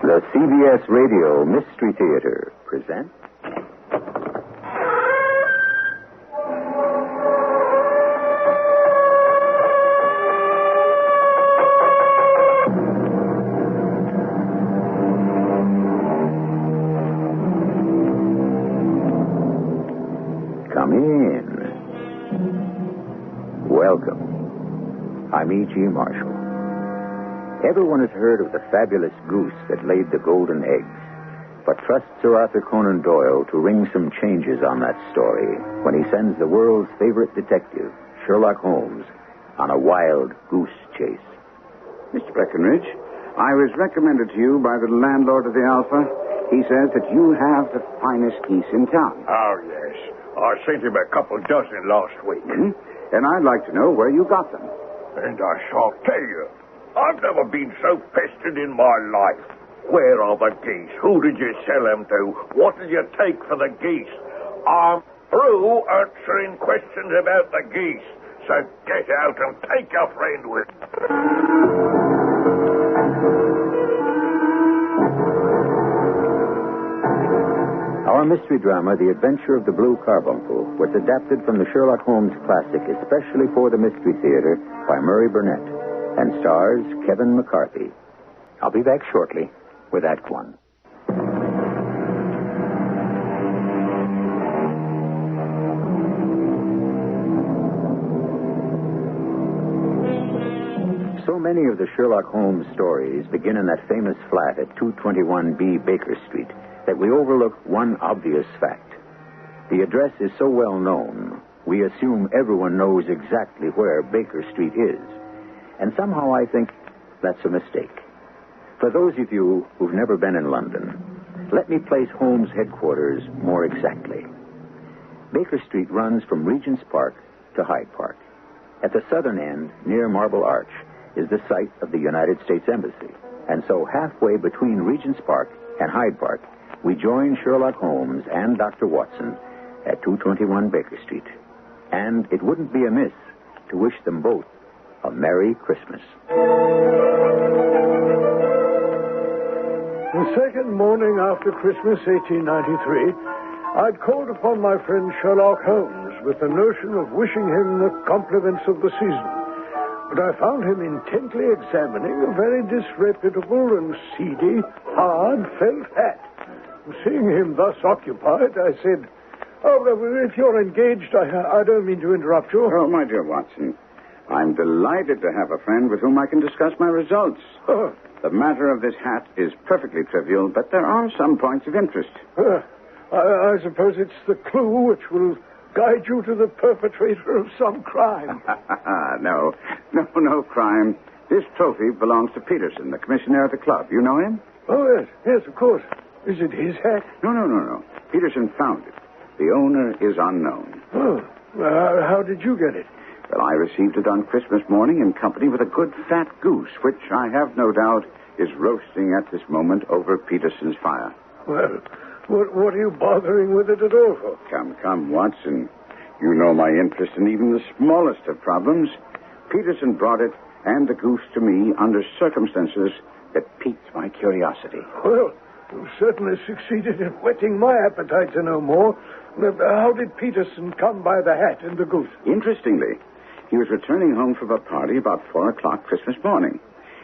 The CBS Radio Mystery Theater presents... Come in. Welcome. I'm E.G. Marshall. Everyone has heard of the fabulous goose that laid the golden eggs, but trust Sir Arthur Conan Doyle to ring some changes on that story when he sends the world's favorite detective, Sherlock Holmes, on a wild goose chase. Mr. Breckenridge, I was recommended to you by the landlord of the Alpha. He says that you have the finest geese in town. Oh, yes. I sent him a couple dozen last week. Mm-hmm. And I'd like to know where you got them. And I shall tell you. I've never been so pestered in my life. Where are the geese? Who did you sell them to? What did you take for the geese? I'm through answering questions about the geese. So get out and take your friend with you. Our mystery drama, The Adventure of the Blue Carbuncle, was adapted from the Sherlock Holmes classic especially for the Mystery Theater by Murray Burnett and stars Kevin McCarthy. I'll be back shortly with Act One. So many of the Sherlock Holmes stories begin in that famous flat at 221B Baker Street that we overlook one obvious fact. The address is so well known, we assume everyone knows exactly where Baker Street is. And somehow I think that's a mistake. For those of you who've never been in London, let me place Holmes' headquarters more exactly. Baker Street runs from Regent's Park to Hyde Park. At the southern end, near Marble Arch, is the site of the United States Embassy. And so halfway between Regent's Park and Hyde Park, we join Sherlock Holmes and Dr. Watson at 221 Baker Street. And it wouldn't be amiss to wish them both a Merry Christmas. The second morning after Christmas, 1893, I'd called upon my friend Sherlock Holmes with the notion of wishing him the compliments of the season. But I found him intently examining a very disreputable and seedy, hard felt hat. Seeing him thus occupied, I said, if you're engaged, I don't mean to interrupt you. Oh, my dear Watson, I'm delighted to have a friend with whom I can discuss my results. The matter of this hat is perfectly trivial, but there are some points of interest. I suppose it's the clue which will guide you to the perpetrator of some crime. No crime. This trophy belongs to Peterson, the commissioner at the club. You know him? Oh, yes, of course. Is it his hat? No. Peterson found it. The owner is unknown. How did you get it? Well, I received it on Christmas morning in company with a good fat goose, which I have no doubt is roasting at this moment over Peterson's fire. Well, what are you bothering with it at all for? Come, Watson. You know my interest in even the smallest of problems. Peterson brought it and the goose to me under circumstances that piqued my curiosity. Well, you certainly succeeded in whetting my appetite to know more. How did Peterson come by the hat and the goose? Interestingly, he was returning home from a party about 4 o'clock Christmas morning.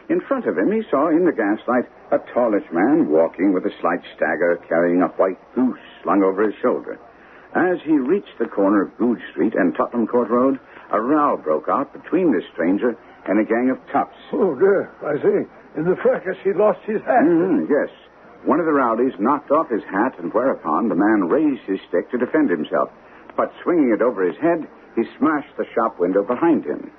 In front of him, he saw in the gaslight a tallish man walking with a slight stagger, carrying a white goose slung over his shoulder. As he reached the corner of Goodge Street and Tottenham Court Road, a row broke out between this stranger and a gang of toughs. Oh, dear, I see. In the fracas, he lost his hat. Yes. One of the rowdies knocked off his hat, and whereupon the man raised his stick to defend himself. But swinging it over his head, he smashed the shop window behind him.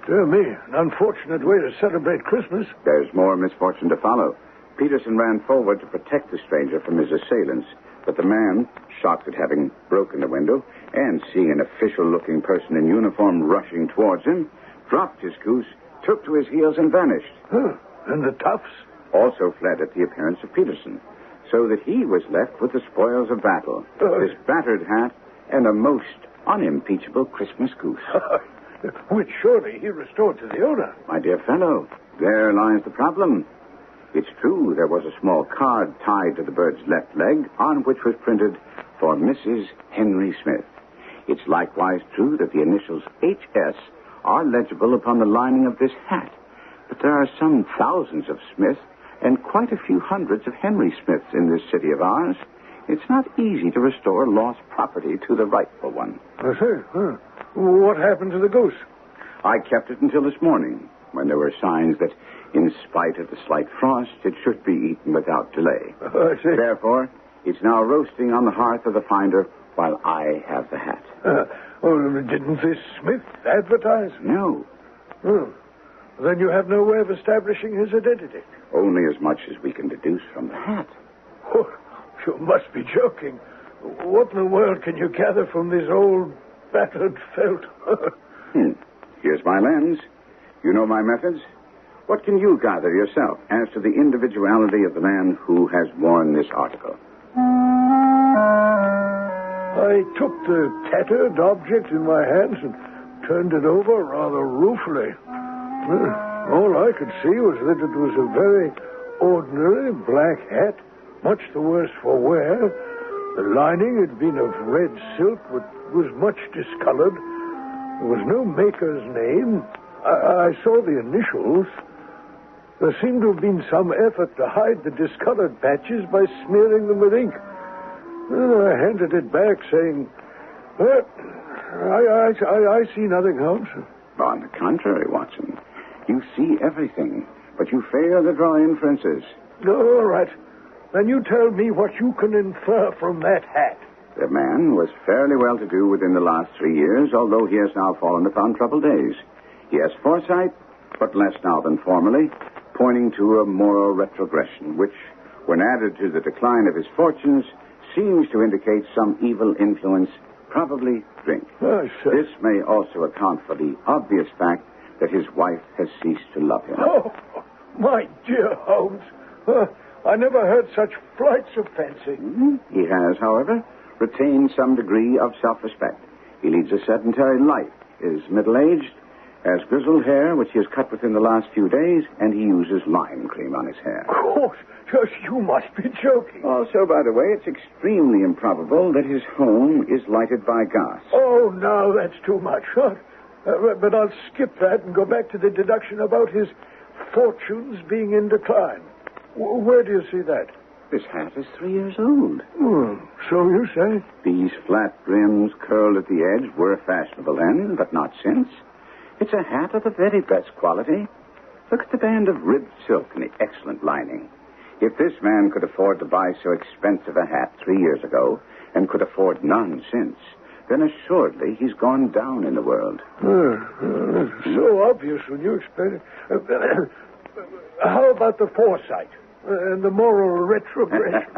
Dear me, an unfortunate way to celebrate Christmas. There's more misfortune to follow. Peterson ran forward to protect the stranger from his assailants, but the man, shocked at having broken the window, and seeing an official-looking person in uniform rushing towards him, dropped his goose, took to his heels, and vanished. And the toughs? Also fled at the appearance of Peterson, so that he was left with the spoils of battle, this battered hat, and a most unimpeachable Christmas goose. Which surely he restored to the owner. My dear fellow, there lies the problem. It's true there was a small card tied to the bird's left leg on which was printed, "For Mrs. Henry Smith." It's likewise true that the initials HS are legible upon the lining of this hat. But there are some thousands of Smiths and quite a few hundreds of Henry Smiths in this city of ours. It's not easy to restore lost property to the rightful one. I see. What happened to the goose? I kept it until this morning, when there were signs that, in spite of the slight frost, it should be eaten without delay. I see. Therefore, it's now roasting on the hearth of the finder while I have the hat. Didn't this Smith advertise? No, Then you have no way of establishing his identity. only as much as we can deduce from the hat. Oh, you must be joking. What in the world can you gather from this old, battered felt? Here's my lens. You know my methods. What can you gather yourself as to the individuality of the man who has worn this article? I took the tattered object in my hands and turned it over rather ruefully. All I could see was that it was a very ordinary black hat, much the worse for wear. The lining had been of red silk, but was much discolored. There was no maker's name. I saw the initials. There seemed to have been some effort to hide the discolored patches by smearing them with ink. I handed it back, saying, I see nothing, Holmes. On the contrary, Watson, you see everything, but you fail to draw inferences. All right. Then you tell me what you can infer from that hat. The man was fairly well-to-do within the last 3 years, although he has now fallen upon troubled days. He has foresight, but less now than formerly, pointing to a moral retrogression, which, when added to the decline of his fortunes, seems to indicate some evil influence, probably drink. This may also account for the obvious fact that his wife has ceased to love him. Oh, my dear Holmes. I never heard such flights of fancy. He has, however, retained some degree of self-respect. He leads a sedentary life, is middle-aged, has grizzled hair, which he has cut within the last few days, and he uses lime cream on his hair. Of course. You must be joking. Also, by the way, it's extremely improbable that his home is lighted by gas. Oh, no, that's too much. But I'll skip that and go back to the deduction about his fortunes being in decline. Where do you see that? This hat is 3 years old. So you say? These flat brims curled at the edge were fashionable then, but not since. It's a hat of the very best quality. Look at the band of ribbed silk and the excellent lining. If this man could afford to buy so expensive a hat 3 years ago and could afford none since, then assuredly he's gone down in the world. So obvious when you explain it. How about the foresight and the moral retrogression?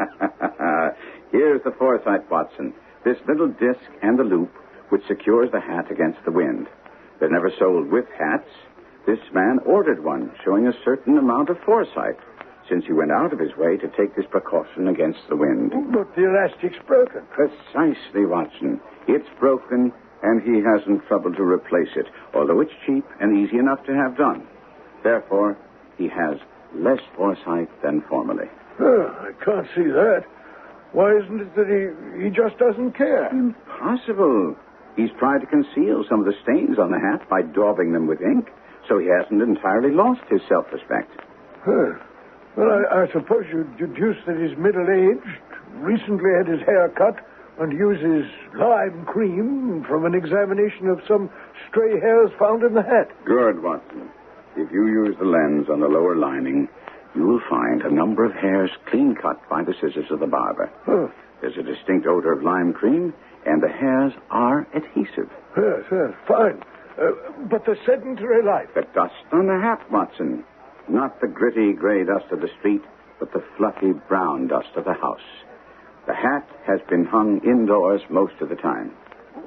Here's the foresight, Watson. This little disc and the loop which secures the hat against the wind. They're never sold with hats. This man ordered one, showing a certain amount of foresight, since he went out of his way to take this precaution against the wind. But the elastic's broken. Precisely, Watson. It's broken, and he hasn't troubled to replace it, although it's cheap and easy enough to have done. Therefore, he has less foresight than formerly. I can't see that. Why isn't it that he just doesn't care? Impossible. He's tried to conceal some of the stains on the hat by daubing them with ink, so he hasn't entirely lost his self-respect. Well, I suppose you deduce that he's middle-aged, recently had his hair cut, and uses lime cream from an examination of some stray hairs found in the hat. Good, Watson. If you use the lens on the lower lining, you will find a number of hairs clean cut by the scissors of the barber. There's a distinct odor of lime cream, and the hairs are adhesive. Yes, fine. But the sedentary life. The dust on the hat, Watson. Not the gritty gray dust of the street, but the fluffy brown dust of the house. The hat has been hung indoors most of the time.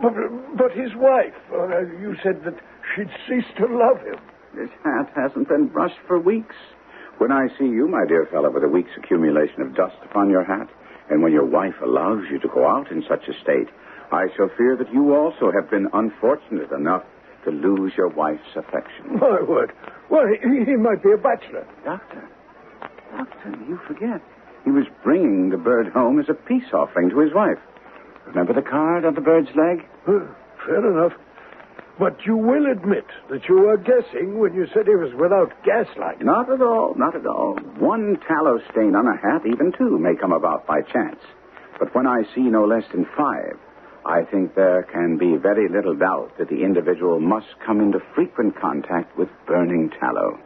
But his wife, you said that she'd ceased to love him. This hat hasn't been brushed for weeks. When I see you, my dear fellow, with a week's accumulation of dust upon your hat, and when your wife allows you to go out in such a state, I shall fear that you also have been unfortunate enough to lose your wife's affection. My word. Well, he might be a bachelor. Doctor, You forget. He was bringing the bird home as a peace offering to his wife. Remember the card on the bird's leg? Fair enough. But you will admit that you were guessing when you said he was without gaslight. Not at all, not at all. One tallow stain on a hat, even two, may come about by chance. But when I see no less than 5, I think there can be very little doubt that the individual must come into frequent contact with burning tallow.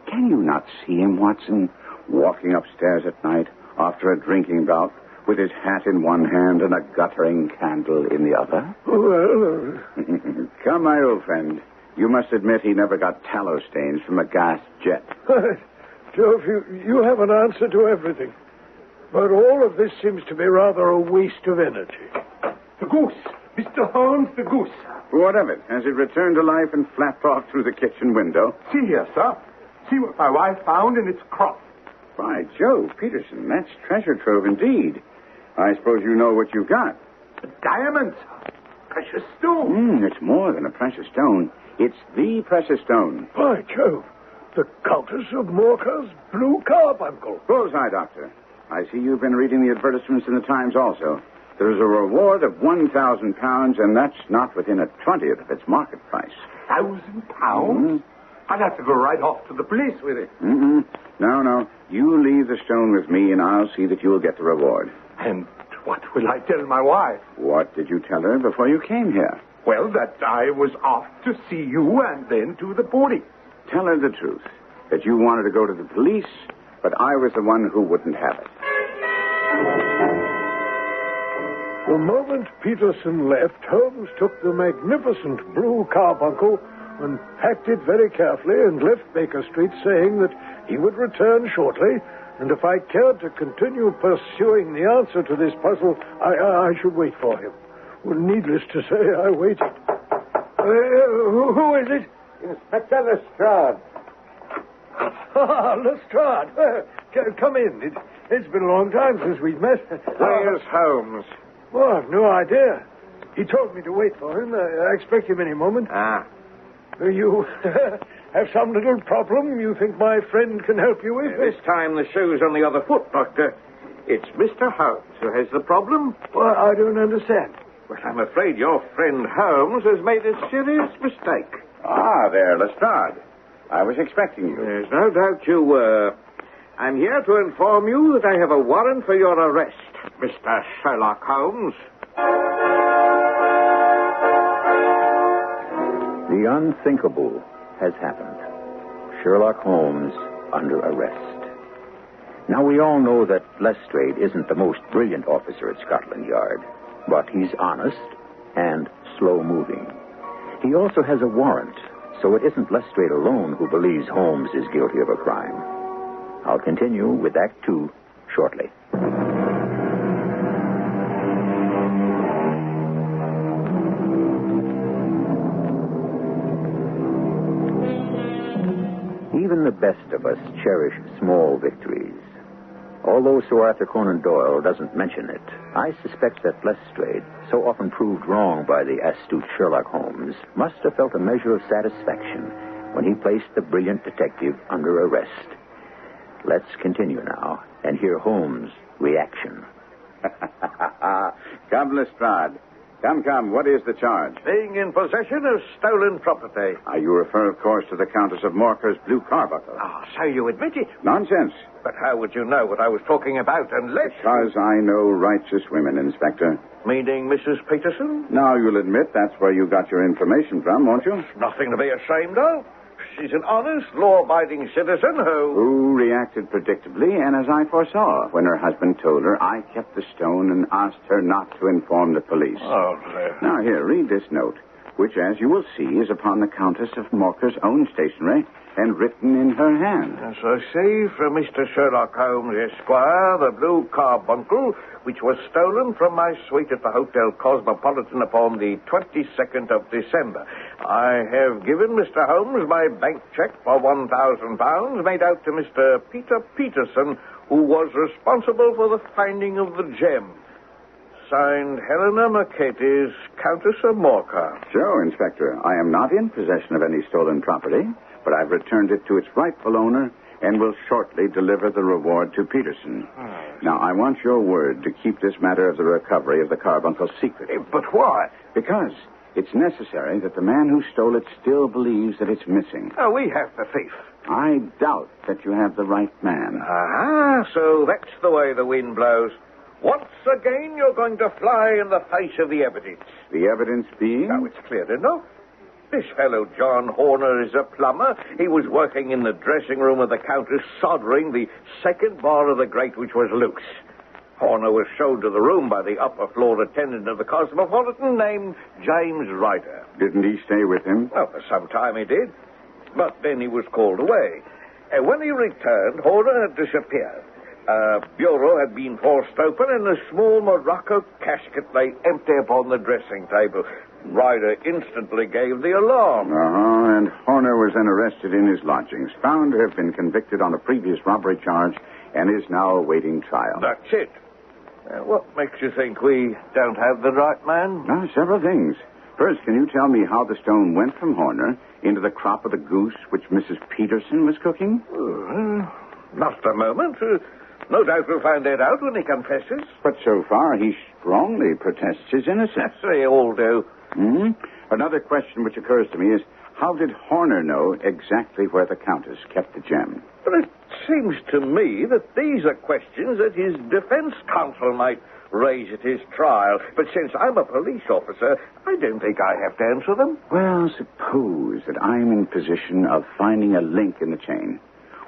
Can you not see him, Watson, walking upstairs at night after a drinking bout with his hat in one hand and a guttering candle in the other? Well... Come, my old friend. You must admit he never got tallow stains from a gas jet. Jove, you have an answer to everything. But all of this seems to be rather a waste of energy. The goose. Mr. Holmes, the goose. What of it? Has it returned to life and flapped off through the kitchen window? See here, sir. See what my wife found in its crop. By Jove, Peterson, that's treasure trove indeed. I suppose you know what you've got. A diamond, sir. Precious stone. It's more than a precious stone. It's the precious stone. By Jove, the Countess of Morcar's Blue Carbuncle. Bullseye, Doctor. I see you've been reading the advertisements in the Times also. There's a reward of £1,000, and that's not within a 20th of its market price. £1,000? I'd have to go right off to the police with it. No. You leave the stone with me, and I'll see that you'll get the reward. And what will I tell my wife? What did you tell her before you came here? Well, that I was off to see you and then to the police. Tell her the truth, that you wanted to go to the police, but I was the one who wouldn't have it. The moment Peterson left, Holmes took the magnificent Blue Carbuncle and packed it very carefully and left Baker Street saying that he would return shortly, and if I cared to continue pursuing the answer to this puzzle, I should wait for him. Well, needless to say, I waited. Who is it? Inspector Lestrade. Lestrade. Come in. It's been a long time since we've met. Where's Holmes? Well, I've no idea. He told me to wait for him. I expect him any moment. You have some little problem you think my friend can help you with? This time the shoe's on the other foot, Doctor. It's Mr. Holmes who has the problem. Well, I don't understand. Well, I'm afraid your friend Holmes has made a serious mistake. Ah, there, Lestrade. I was expecting you. There's no doubt you were. I'm here to inform you that I have a warrant for your arrest, Mr. Sherlock Holmes. The unthinkable has happened. Sherlock Holmes under arrest. Now, we all know that Lestrade isn't the most brilliant officer at Scotland Yard, but he's honest and slow-moving. He also has a warrant, so it isn't Lestrade alone who believes Holmes is guilty of a crime. I'll continue with Act 2 shortly. Even the best of us cherish small victories. Although Sir Arthur Conan Doyle doesn't mention it, I suspect that Lestrade, so often proved wrong by the astute Sherlock Holmes, must have felt a measure of satisfaction when he placed the brilliant detective under arrest. Let's continue now and hear Holmes' reaction. Come, Lestrade. Come. What is the charge? Being in possession of stolen property. You refer, of course, to the Countess of Morcar's Blue Carbuncle. So you admit it? Nonsense. But how would you know what I was talking about unless... Because I know righteous women, Inspector. Meaning Mrs. Peterson? Now you'll admit that's where you got your information from, won't you? Nothing to be ashamed of. She's an honest, law-abiding citizen who reacted predictably, and as I foresaw, when her husband told her, I kept the stone and asked her not to inform the police. Now, here, read this note, which, as you will see, is upon the Countess of Morcar's own stationery and written in her hand. As I say, from Mr. Sherlock Holmes, Esquire, the Blue Carbuncle, which was stolen from my suite at the Hotel Cosmopolitan upon the 22nd of December. I have given Mr. Holmes my bank check for £1,000 made out to Mr. Peter Peterson, who was responsible for the finding of the gem. Signed, Helena McCarthy, Countess of Morcar. So, Inspector, I am not in possession of any stolen property, but I've returned it to its rightful owner and will shortly deliver the reward to Peterson. Now, I want your word to keep this matter of the recovery of the carbuncle secret. But why? Because it's necessary that the man who stole it still believes that it's missing. Oh, we have the thief. I doubt that you have the right man. So that's the way the wind blows. Once again, you're going to fly in the face of the evidence. The evidence being? Now, it's clear enough. This fellow, John Horner, is a plumber. He was working in the dressing room of the Countess, soldering the second bar of the grate, which was loose. Horner was shown to the room by the upper floor attendant of the Cosmopolitan named James Ryder. Didn't he stay with him? Well, for some time he did. But then he was called away. And when he returned, Horner had disappeared. A bureau had been forced open and a small Morocco casket lay empty upon the dressing table. Ryder instantly gave the alarm. And Horner was then arrested in his lodgings, found to have been convicted on a previous robbery charge, and is now awaiting trial. That's it. What makes you think we don't have the right man? Several things. First, can you tell me how the stone went from Horner into the crop of the goose which Mrs. Peterson was cooking? Not a moment. No doubt we'll find that out when he confesses. But so far, he strongly protests his innocence. They all do. Another question which occurs to me is, how did Horner know exactly where the Countess kept the gem? But it seems to me that these are questions that his defense counsel might raise at his trial. But since I'm a police officer, I don't think I have to answer them. Well, suppose that I'm in position of finding a link in the chain.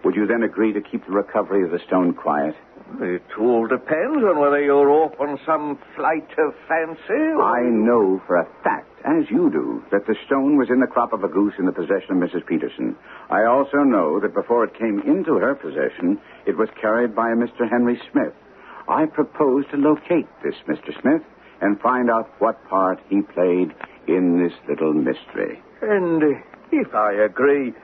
Would you then agree to keep the recovery of the stone quiet? It all depends on whether you're off on some flight of fancy or... I know for a fact, as you do, that the stone was in the crop of a goose in the possession of Mrs. Peterson. I also know that before it came into her possession, it was carried by a Mr. Henry Smith. I propose to locate this Mr. Smith and find out what part he played in this little mystery. And if I agree,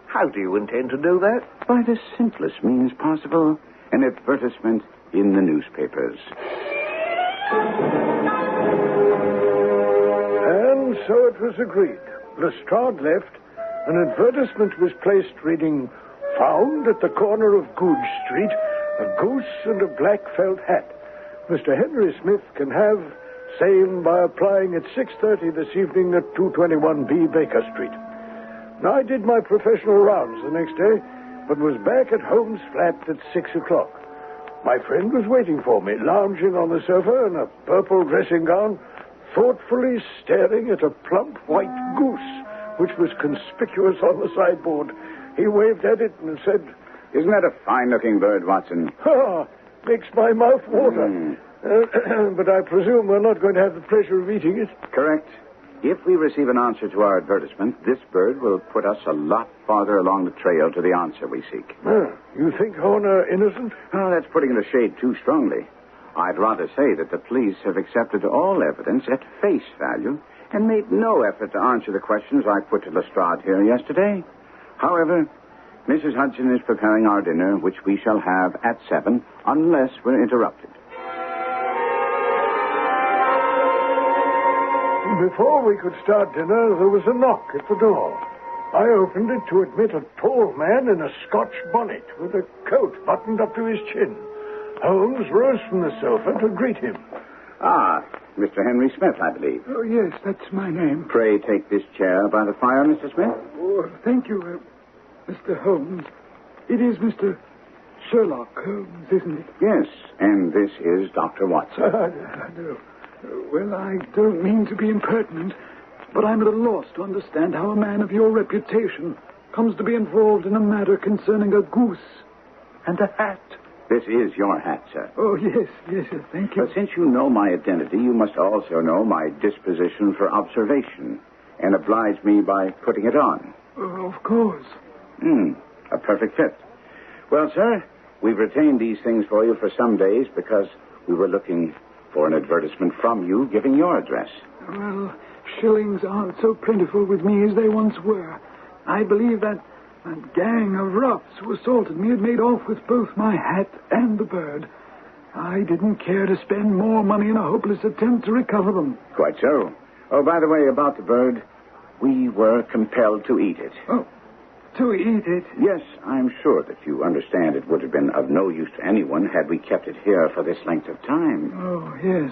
how do you intend to do that? By the simplest means possible. An advertisement in the newspapers. And so it was agreed. Lestrade left. An advertisement was placed reading, "Found at the corner of Goodge Street, a goose and a black felt hat. Mr. Henry Smith can have same by applying at 6:30 this evening at 221B Baker Street." Now, I did my professional rounds the next day, but was back at Holmes' flat at 6 o'clock. My friend was waiting for me, lounging on the sofa in a purple dressing gown, thoughtfully staring at a plump white goose, which was conspicuous on the sideboard. He waved at it and said, "Isn't that a fine-looking bird, Watson?" Makes my mouth water. But I presume we're not going to have the pleasure of eating it. Correct. If we receive an answer to our advertisement, this bird will put us a lot farther along the trail to the answer we seek. You think Horner innocent? Oh, that's putting it a shade too strongly. I'd rather say that the police have accepted all evidence at face value and made no effort to answer the questions I put to Lestrade here yesterday. However, Mrs. Hudson is preparing our dinner, which we shall have at 7, unless we're interrupted. Before we could start dinner, there was a knock at the door. I opened it to admit a tall man in a Scotch bonnet with a coat buttoned up to his chin. Holmes rose from the sofa to greet him. Mr. Henry Smith, I believe. Oh, yes, that's my name. Pray take this chair by the fire, Mr. Smith. Oh, thank you, Mr. Holmes. It is Mr. Sherlock Holmes, isn't it? Yes, and this is Dr. Watson. No. Well, I don't mean to be impertinent, but I'm at a loss to understand how a man of your reputation comes to be involved in a matter concerning a goose and a hat. This is your hat, sir. Oh, yes, thank you. But since you know my identity, you must also know my disposition for observation and oblige me by putting it on. Oh, of course. A perfect fit. Well, sir, we've retained these things for you for some days because we were looking for an advertisement from you giving your address. Well, shillings aren't so plentiful with me as they once were. I believe that gang of roughs who assaulted me had made off with both my hat and the bird. I didn't care to spend more money in a hopeless attempt to recover them. Quite so. Oh, by the way, about the bird, we were compelled to eat it. Oh, to eat it. Yes, I'm sure that you understand it would have been of no use to anyone had we kept it here for this length of time. Oh, yes,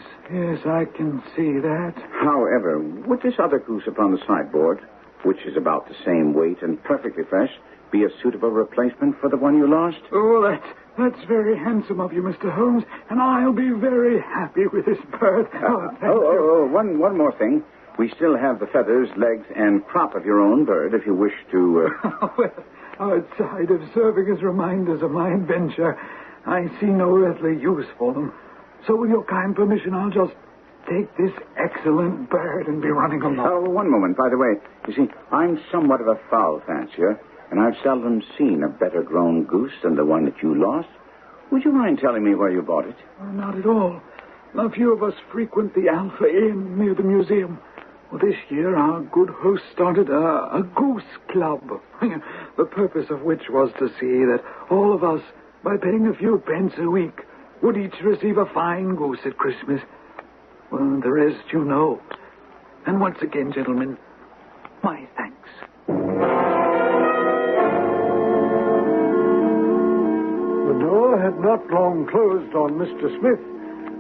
I can see that. However, would this other goose upon the sideboard, which is about the same weight and perfectly fresh, be a suitable replacement for the one you lost? Oh, that's very handsome of you, Mr. Holmes, and I'll be very happy with this bird. Thank you. One more thing. We still have the feathers, legs, and crop of your own bird, if you wish to... Well, outside of serving as reminders of my adventure, I see no earthly use for them. So with your kind permission, I'll just take this excellent bird and be running along. Oh, one moment, by the way. You see, I'm somewhat of a fowl fancier, and I've seldom seen a better-grown goose than the one that you lost. Would you mind telling me where you bought it? Not at all. A few of us frequent the Alpha Inn near the museum. Well, this year, our good host started a goose club, the purpose of which was to see that all of us, by paying a few pence a week, would each receive a fine goose at Christmas. Well, the rest you know. And once again, gentlemen, my thanks. The door had not long closed on Mr. Smith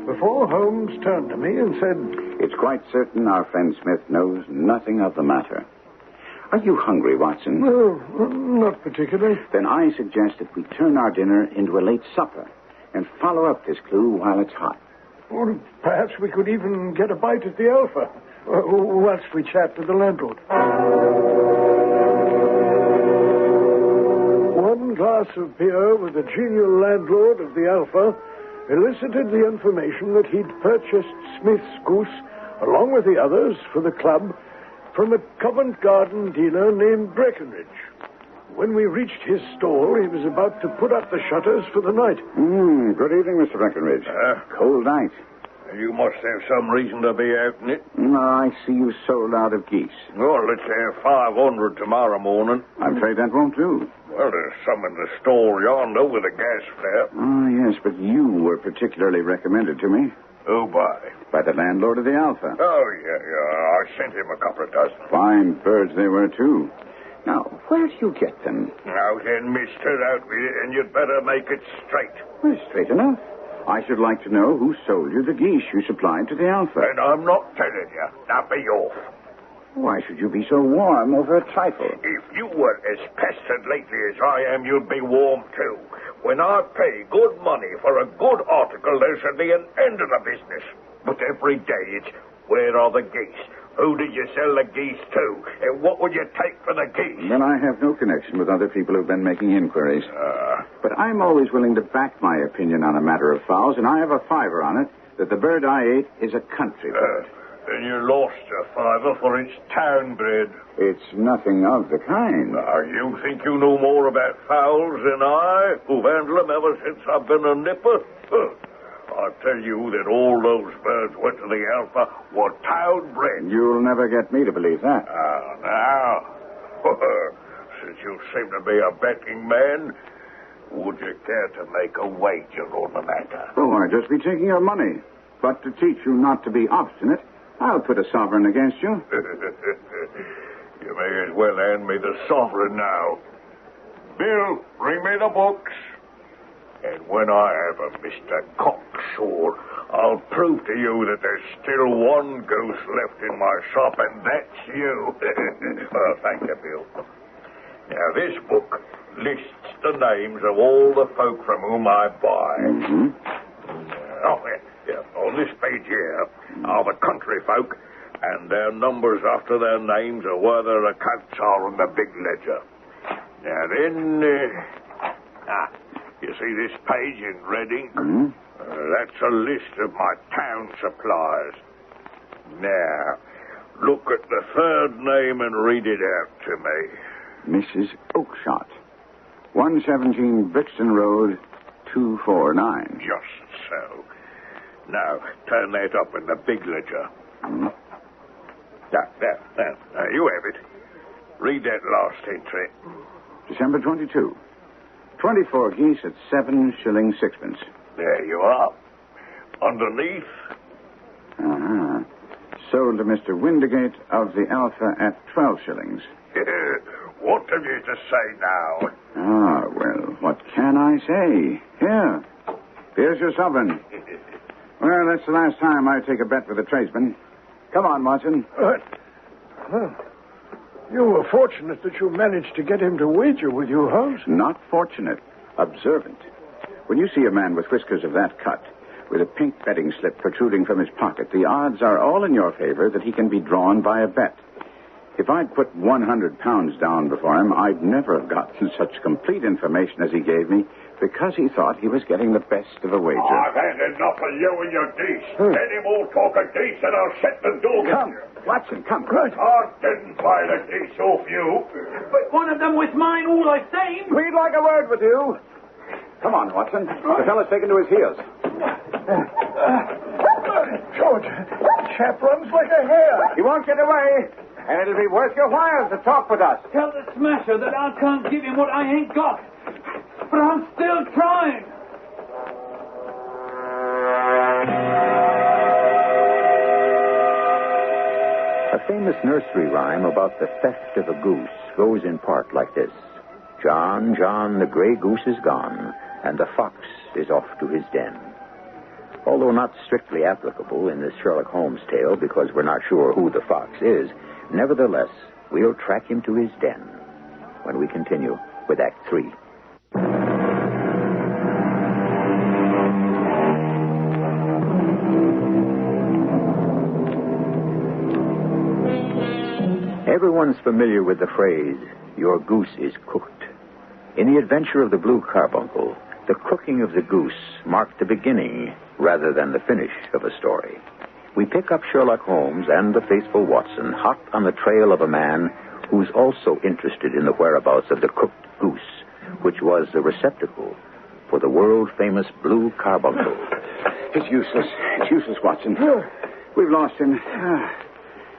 before Holmes turned to me and said, It's quite certain our friend Smith knows nothing of the matter. Are you hungry, Watson? "No, not particularly." Then I suggest that we turn our dinner into a late supper and follow up this clue while it's hot. Or perhaps we could even get a bite at the Alpha, whilst we chat to the landlord. One glass of beer with the genial landlord of the Alpha elicited the information that he'd purchased Smith's goose, along with the others, for the club, from a Covent Garden dealer named Breckenridge. When we reached his stall, he was about to put up the shutters for the night. Good evening, Mr. Breckenridge. Cold night. You must have some reason to be out in it. I see you sold out of geese. Well, let's have 500 tomorrow morning. I'm afraid that won't do. Well, there's some in the store yonder with a gas flap. Yes, but you were particularly recommended to me. Who by? By the landlord of the Alpha. Oh, yeah. I sent him a couple of dozen. Fine birds they were, too. Now, where do you get them? Now then, mister, out with it, and you'd better make it straight. Well, straight enough. I should like to know who sold you the geese you supplied to the Alpha. And I'm not telling you. Now be off. Why should you be so warm over a trifle? If you were as pestered lately as I am, you'd be warm, too. When I pay good money for a good article, there should be an end of the business. But every day it's, where are the geese? Who did you sell the geese to? And what would you take for the geese? Then I have no connection with other people who've been making inquiries. But I'm always willing to back my opinion on a matter of fowls, and I have a fiver on it that the bird I ate is a country bird. Then you lost a fiver for its town bred. It's nothing of the kind. Now, you think you know more about fowls than I, who've handled them ever since I've been a nipper? I tell you that all those birds went to the Alpha were town bred. You'll never get me to believe that. Now, since you seem to be a betting man, would you care to make a wager on the matter? Oh, I'd just be taking your money. But to teach you not to be obstinate, I'll put a sovereign against you. You may as well hand me the sovereign now. Bill, bring me the books. And when I have a Mr. Cocksure, I'll prove to you that there's still one goose left in my shop, and that's you. Well, thank you, Bill. Now, this book lists the names of all the folk from whom I buy. On this page here are the country folk, and their numbers after their names are where their accounts are in the big ledger. Now, then, you see this page in red ink? That's a list of my town suppliers. Now, look at the third name and read it out to me. Mrs. Oakshott, 117 Brixton Road, 249. Just so. Now, turn that up in the big ledger. There, you have it. Read that last entry. December 22. 24 geese at 7 shillings 6pence. There you are. Underneath? Sold to Mr. Windigate of the Alpha at 12 shillings. What have you to say now? Ah, well, what can I say? Here. Here's your sovereign. Well, that's the last time I take a bet with a tradesman. Come on, Watson. You were fortunate that you managed to get him to wager with you, Holmes. Not fortunate. Observant. When you see a man with whiskers of that cut, with a pink betting slip protruding from his pocket, the odds are all in your favor that he can be drawn by a bet. If I'd put 100 pounds down before him, I'd never have gotten such complete information as he gave me, because he thought he was getting the best of a wager. I've had enough of you and your geese. Any more talk of geese and I'll shut the door. Come, Watson, come. Right. I didn't buy the geese off you. But one of them was mine all the same. We'd like a word with you. Come on, Watson. The fellow's taken to his heels. George, that chap runs like a hare. He won't get away, and it'll be worth your while to talk with us. Tell the smasher that I can't give him what I ain't got. But I'm still trying. A famous nursery rhyme about the theft of a goose goes in part like this. John, John, the gray goose is gone, and the fox is off to his den. Although not strictly applicable in this Sherlock Holmes tale because we're not sure who the fox is, nevertheless, we'll track him to his den when we continue with Act 3. Everyone's familiar with the phrase, your goose is cooked. In the adventure of the Blue Carbuncle, the cooking of the goose marked the beginning rather than the finish of a story. We pick up Sherlock Holmes and the faithful Watson hot on the trail of a man who's also interested in the whereabouts of the cooked goose, which was the receptacle for the world-famous Blue Carbuncle. It's useless. It's useless, Watson. We've lost him.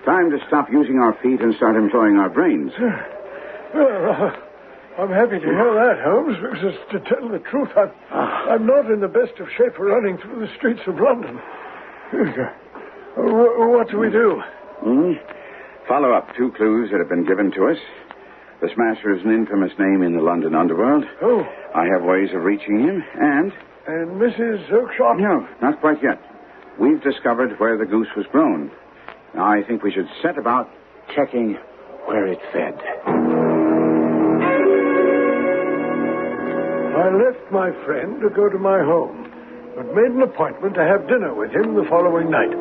Time to stop using our feet and start employing our brains. Well, I'm happy to hear that, Holmes, because to tell the truth, I'm not in the best of shape for running through the streets of London. What do we do? Follow up 2 clues that have been given to us. The Smasher is an infamous name in the London underworld. Oh. I have ways of reaching him, and... And Mrs. Oakshott? No, not quite yet. We've discovered where the goose was grown. Now, I think we should set about checking where it fed. I left my friend to go to my home, but made an appointment to have dinner with him the following night.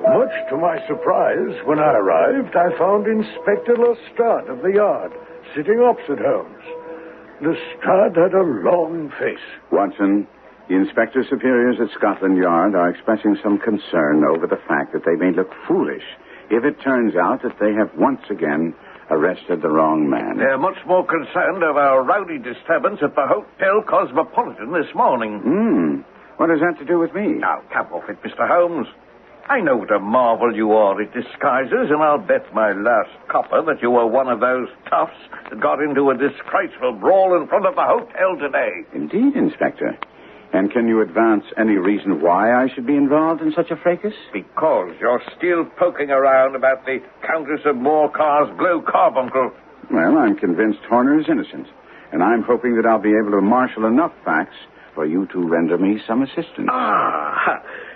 Much to my surprise, when I arrived, I found Inspector Lestrade of the Yard sitting opposite Holmes. Lestrade had a long face. Watson, the Inspector Superiors at Scotland Yard are expressing some concern over the fact that they may look foolish if it turns out that they have once again arrested the wrong man. They're much more concerned of our rowdy disturbance at the Hotel Cosmopolitan this morning. What has that to do with me? Now, cap off it, Mr. Holmes. I know what a marvel you are at disguises, and I'll bet my last copper that you were one of those toughs that got into a disgraceful brawl in front of the hotel today. Indeed, Inspector. And can you advance any reason why I should be involved in such a fracas? Because you're still poking around about the Countess of Morcar's Blue Carbuncle. Well, I'm convinced Horner is innocent, and I'm hoping that I'll be able to marshal enough facts for you to render me some assistance.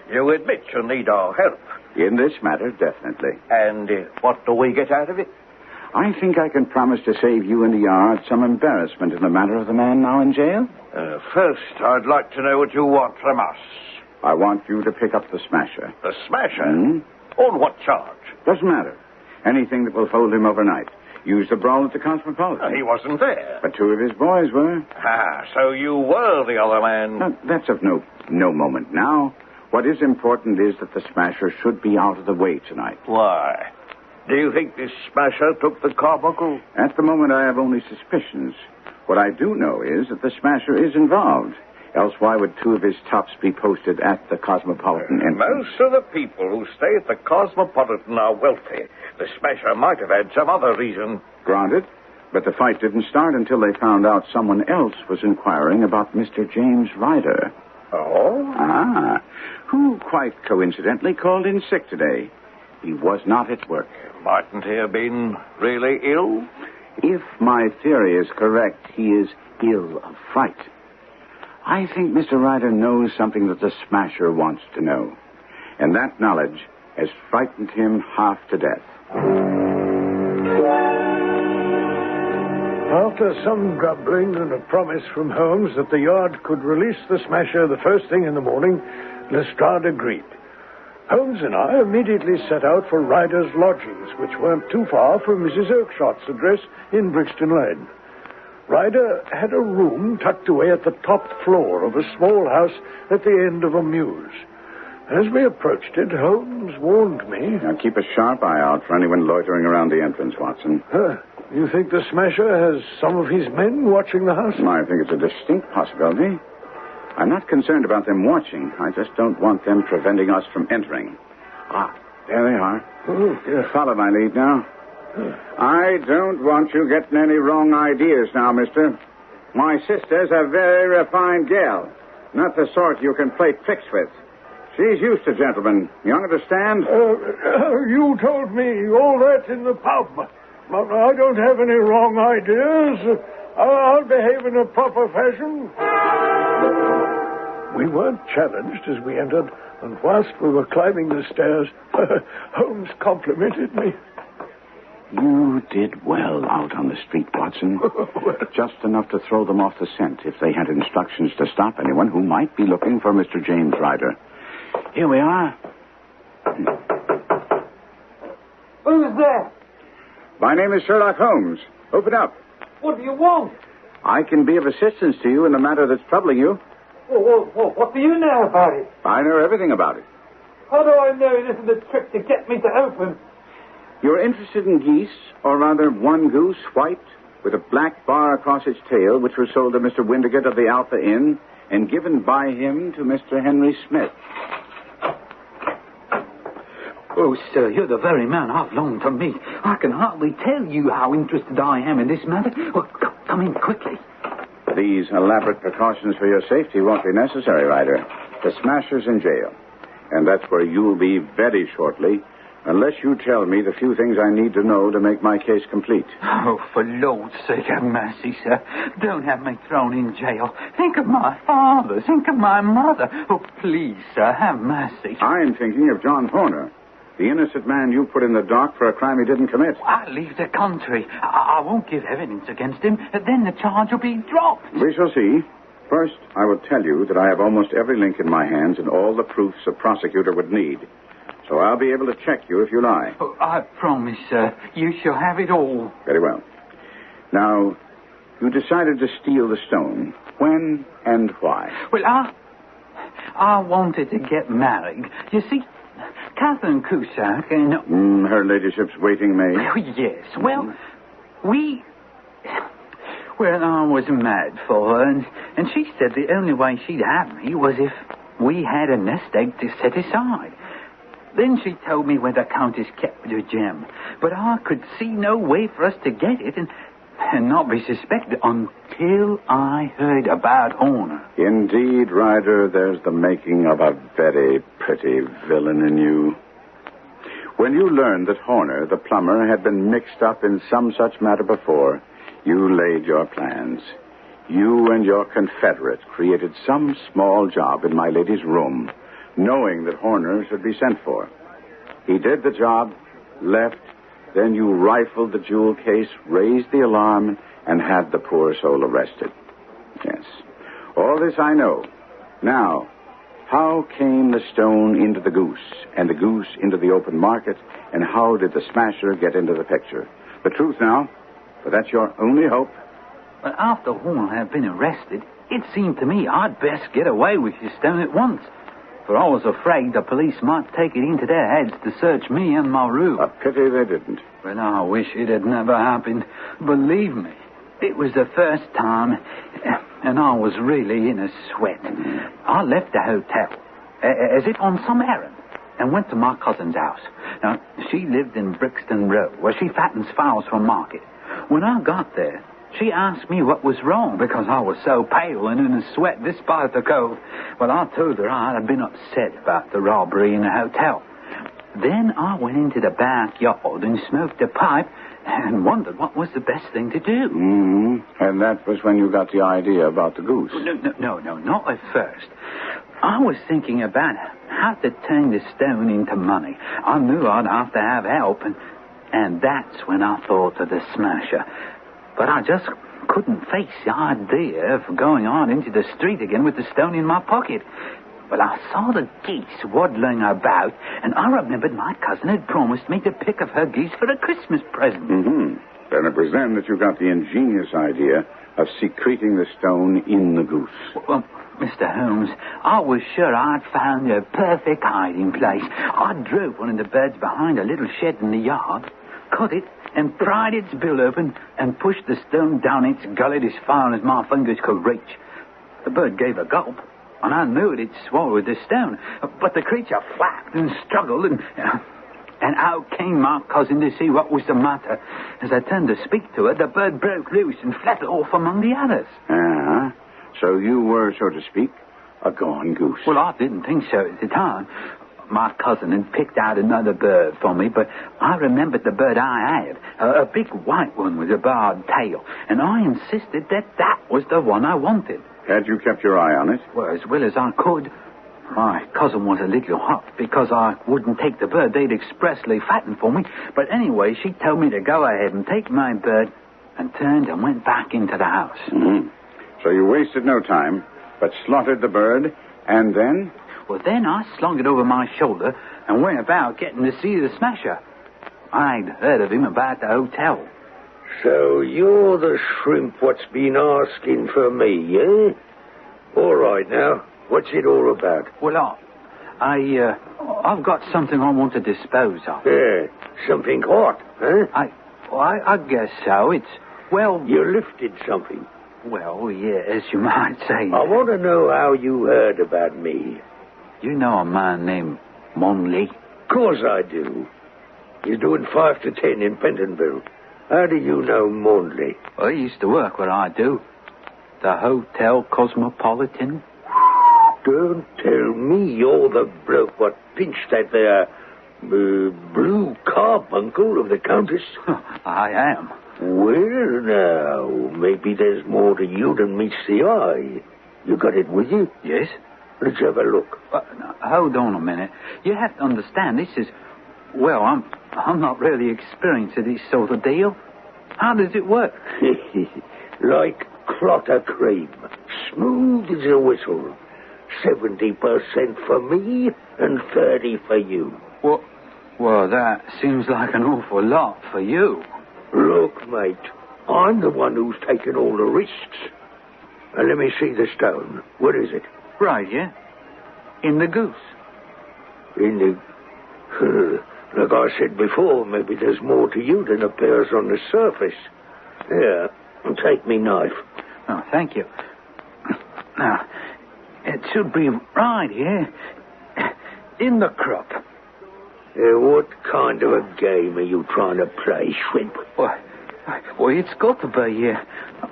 You admit you need our help. In this matter, definitely. And what do we get out of it? I think I can promise to save you and the Yard some embarrassment in the matter of the man now in jail. First, I'd like to know what you want from us. I want you to pick up the Smasher. The Smasher? On what charge? Doesn't matter. Anything that will hold him overnight. Used the brawl at the Cosmopolitan. He wasn't there. But 2 of his boys were. So you were the other man. Now, that's of no moment now. What is important is that the Smasher should be out of the way tonight. Why? Do you think this Smasher took the carbuncle? At the moment, I have only suspicions. What I do know is that the Smasher is involved. Else why would 2 of his tops be posted at the Cosmopolitan entrance? Most of the people who stay at the Cosmopolitan are wealthy. The Smasher might have had some other reason. Granted. But the fight didn't start until they found out someone else was inquiring about Mr. James Ryder. Oh? Who quite coincidentally called in sick today. He was not at work. Mightn't he have been really ill? If my theory is correct, he is ill of fright. I think Mr. Ryder knows something that the smasher wants to know. And that knowledge has frightened him half to death. After some grumbling and a promise from Holmes that the yard could release the smasher the first thing in the morning, Lestrade agreed. Holmes and I immediately set out for Ryder's lodgings, which weren't too far from Mrs. Oakshot's address in Brixton Lane. Ryder had a room tucked away at the top floor of a small house at the end of a mews. As we approached it, Holmes warned me... Now, keep a sharp eye out for anyone loitering around the entrance, Watson. You think the smasher has some of his men watching the house? I think it's a distinct possibility. I'm not concerned about them watching. I just don't want them preventing us from entering. There they are. Oh, yes. Follow my lead now. I don't want you getting any wrong ideas now, mister. My sister's a very refined gal. Not the sort you can play tricks with. She's used to gentlemen. You understand? You told me all that in the pub. I don't have any wrong ideas. I'll behave in a proper fashion. We weren't challenged as we entered, and whilst we were climbing the stairs, Holmes complimented me. You did well out on the street, Watson. Just enough to throw them off the scent if they had instructions to stop anyone who might be looking for Mr. James Ryder. Here we are. Who's there? My name is Sherlock Holmes. Open up. What do you want? I can be of assistance to you in the matter that's troubling you. What do you know about it? I know everything about it. How do I know this is a trick to get me to open? You're interested in geese, or rather one goose, white, with a black bar across its tail, which was sold to Mr. Windigate of the Alpha Inn and given by him to Mr. Henry Smith. Oh, sir, you're the very man I've longed to meet. I can hardly tell you how interested I am in this matter. Well, come in quickly. These elaborate precautions for your safety won't be necessary, Ryder. The smasher's in jail. And that's where you'll be very shortly, unless you tell me the few things I need to know to make my case complete. Oh, for Lord's sake, have mercy, sir. Don't have me thrown in jail. Think of my father. Think of my mother. Oh, please, sir, have mercy. I'm thinking of John Horner, the innocent man you put in the dock for a crime he didn't commit. I leave the country. I won't give evidence against him. Then the charge will be dropped. We shall see. First, I will tell you that I have almost every link in my hands and all the proofs a prosecutor would need. So I'll be able to check you if you lie. Oh, I promise, sir. You shall have it all. Very well. Now, you decided to steal the stone. When and why? Well, I wanted to get married. You see, Catherine Cusack and... her ladyship's waiting maid? Oh, yes. Well, I was mad for her, and she said the only way she'd have me was if we had a nest egg to set aside. Then she told me where the Countess kept her gem, but I could see no way for us to get it and not be suspected until I heard about Horner. Indeed, Ryder, there's the making of a very pretty villain in you. When you learned that Horner, the plumber, had been mixed up in some such matter before, you laid your plans. You and your confederate created some small job in my lady's room, knowing that Horner should be sent for. He did the job, left, then you rifled the jewel case, raised the alarm, and had the poor soul arrested. Yes. All this I know. Now, how came the stone into the goose, and the goose into the open market, and how did the smasher get into the picture? The truth now, for that's your only hope. But after Horner had been arrested, it seemed to me I'd best get away with the stone at once. For I was afraid the police might take it into their heads to search me and my room. A pity they didn't. Well, I wish it had never happened. Believe me, it was the first time, and I was really in a sweat. I left the hotel, as if on some errand, and went to my cousin's house. Now, she lived in Brixton Road, where she fattens fowls for market. When I got there, she asked me what was wrong, because I was so pale and in a sweat despite the cold. Well, I told her I had been upset about the robbery in the hotel. Then I went into the backyard and smoked a pipe and wondered what was the best thing to do. Mm-hmm. And that was when you got the idea about the goose. No, not at first. I was thinking about how to turn the stone into money. I knew I'd have to have help, and that's when I thought of the smasher. But I just couldn't face the idea of going on into the street again with the stone in my pocket. Well, I saw the geese waddling about, and I remembered my cousin had promised me to pick of her geese for a Christmas present. Mm-hmm. And it was then that you got the ingenious idea of secreting the stone in the goose. Well, Mr. Holmes, I was sure I'd found a perfect hiding place. I drove one of the birds behind a little shed in the yard, caught it, and pried its bill open and pushed the stone down its gullet as far as my fingers could reach. The bird gave a gulp, and I knew it'd swallowed the stone. But the creature flapped and struggled, and out came my cousin to see what was the matter. As I turned to speak to her, the bird broke loose and fled off among the others. So you were, so to speak, a gone goose. Well, I didn't think so at the time. My cousin had picked out another bird for me, but I remembered the bird I had, a big white one with a barred tail, and I insisted that was the one I wanted. Had you kept your eye on it? Well, as well as I could. My cousin was a little hot because I wouldn't take the bird they'd expressly fattened for me, but anyway, she told me to go ahead and take my bird and turned and went back into the house. Mm-hmm. So you wasted no time, but slaughtered the bird, and then? Well, then I slung it over my shoulder and went about getting to see the smasher. I'd heard of him about the hotel. So you're the shrimp what's been asking for me, eh? All right, now, what's it all about? Well, I've got something I want to dispose of. Yeah, something hot, huh? I guess so. You lifted something. Well, yeah, as you might say. I want to know how you heard about me. You know a man named Monley? Of course I do. He's doing 5 to 10 in Pentonville. How do you know Monley? Well, he used to work where I do. The Hotel Cosmopolitan. Don't tell me you're the bloke what pinched that there Blue Carbuncle of the Countess. I am. Well, now, maybe there's more to you than meets the eye. You got it with you? Yes. Let's have a look. Now, hold on a minute. You have to understand, this is... Well, I'm not really experienced at this sort of deal. How does it work? Like clotter cream. Smooth as a whistle. 70% for me and 30 for you. Well, that seems like an awful lot for you. Look, mate, I'm the one who's taken all the risks. Now, let me see the stone. What is it? Right, yeah. In the goose. In the... Like I said before, maybe there's more to you than appears on the surface. Here, take me knife. Oh, thank you. Now, it should be right here. In the crop. What kind of a game are you trying to play, Shrimp? Well, it's got to be here.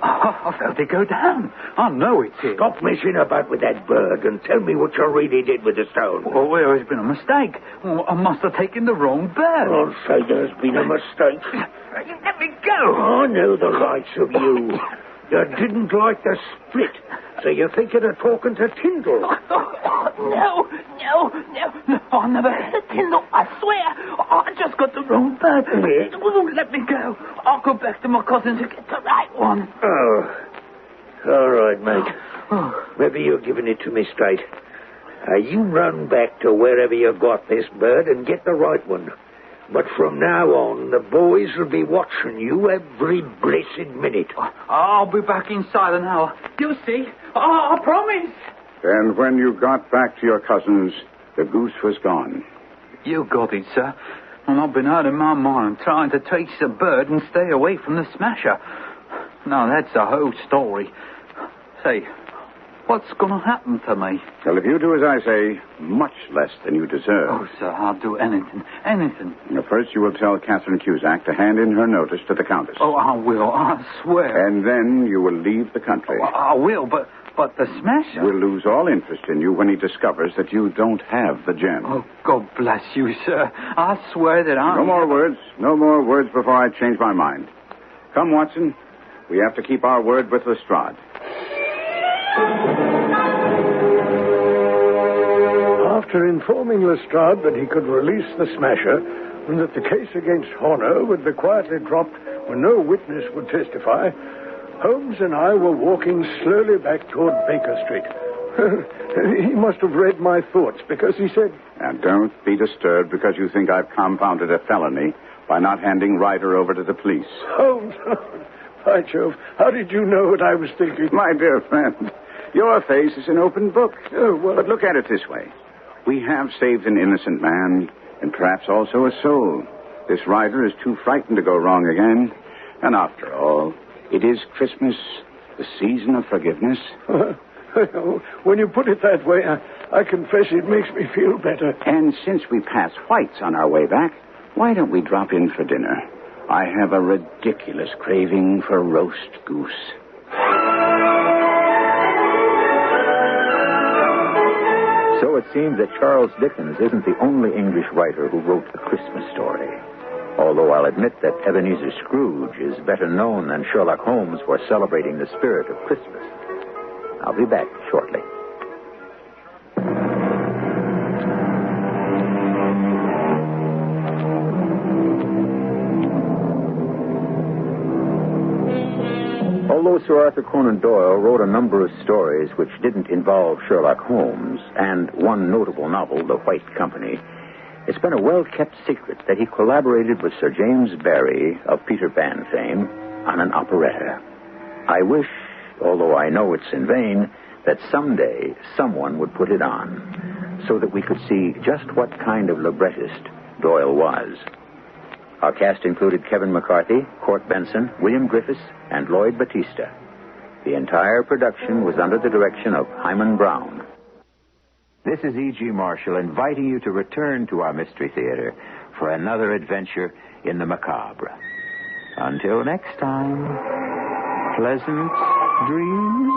I felt it go down. I know it's here. Stop messing about with that bird and tell me what you really did with the stone. Well, there's been a mistake. I must have taken the wrong bird. I'll say there's been a mistake. Let me go. I know the likes of you. You didn't like the split, so you're thinking of talking to Tyndall. No. I never hit Tyndall, I swear. I just got the wrong bird. Let me go. I'll go back to my cousin to get the right one. Oh. All right, mate. Maybe you're giving it to me straight. You run back to wherever you got this bird and get the right one. But from now on, the boys will be watching you every blessed minute. I'll be back inside an hour. You'll see. I promise. And when you got back to your cousins, the goose was gone. You got it, sir. And I've been out of my mind trying to trace the bird and stay away from the smasher. Now, that's the whole story. Say, What's going to happen to me? Well, if you do as I say, much less than you deserve. Oh, sir, I'll do anything. Anything. Now, first, you will tell Catherine Cusack to hand in her notice to the Countess. Oh, I will. I swear. And then you will leave the country. Oh, I will, but the smasher... Will lose all interest in you when he discovers that you don't have the gem. Oh, God bless you, sir. I swear that I... No more words. No more words before I change my mind. Come, Watson. We have to keep our word with Lestrade. After informing Lestrade that he could release the smasher and that the case against Horner would be quietly dropped when no witness would testify, Holmes and I were walking slowly back toward Baker Street. He must have read my thoughts because he said... Now, don't be disturbed because you think I've compounded a felony by not handing Ryder over to the police. Holmes, by Jove, how did you know what I was thinking? My dear friend, your face is an open book. Oh, well... But look at it this way. We have saved an innocent man and perhaps also a soul. This Ryder is too frightened to go wrong again. And after all, it is Christmas, the season of forgiveness. When you put it that way, I confess it makes me feel better. And since we pass White's on our way back, why don't we drop in for dinner? I have a ridiculous craving for roast goose. So it seems that Charles Dickens isn't the only English writer who wrote a Christmas story. Although I'll admit that Ebenezer Scrooge is better known than Sherlock Holmes for celebrating the spirit of Christmas. I'll be back shortly. Although Sir Arthur Conan Doyle wrote a number of stories which didn't involve Sherlock Holmes, and one notable novel, The White Company, it's been a well-kept secret that he collaborated with Sir James Barrie of Peter Pan fame on an operetta. I wish, although I know it's in vain, that someday someone would put it on so that we could see just what kind of librettist Doyle was. Our cast included Kevin McCarthy, Court Benson, William Griffiths, and Lloyd Battista. The entire production was under the direction of Hyman Brown. This is E.G. Marshall inviting you to return to our Mystery Theater for another adventure in the macabre. Until next time, pleasant dreams.